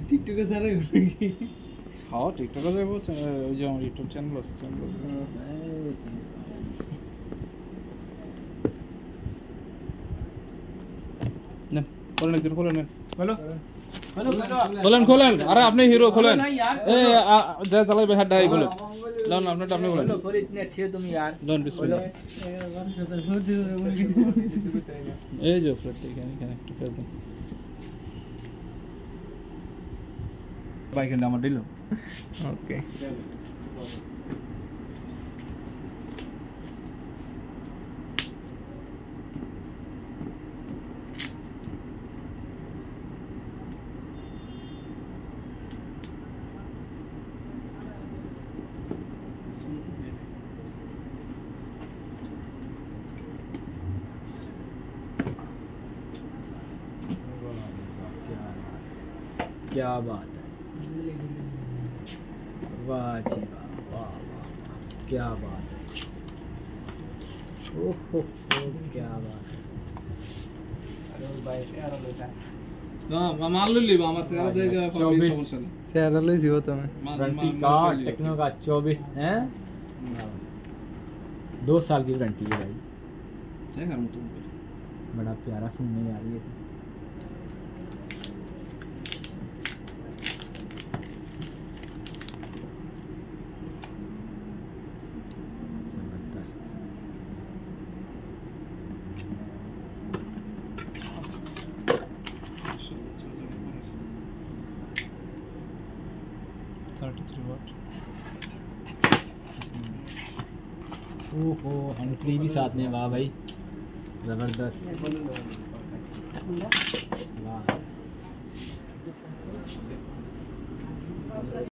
টিকটকে ছাড়া हाँ टिकटक है वो जो यूट्यूब चैनल है चैनल ना खोलन इधर खोलन हेलो खोलन खोलन अरे अपने हीरो खोलन ए जय चला बैठा डाई खोलो लाओ अपने टाइम में खोलो खोल इतने अच्छे हो तुम यार डन बिस्मिल्लाह ए जो प्रतीक है कनेक्ट कर दो बाइक नंबर दिलो ओके क्या बात है वाह जी वाह वाह वाह क्या बात है ओहो क्या बात है हां मान ली हमारे से यार देगा 24 शेयर लो इसी हो तो मैं वारंटी कार्ड टेक्नो का 24 हैं 2 साल की वारंटी है भाई क्या करूं तुम बड़ा प्यारा फोन नहीं आ रही है जबरदस्त 33 वाट ओहो हैंड फ्री भी साथ में वाह भाई जबरदस्त वाह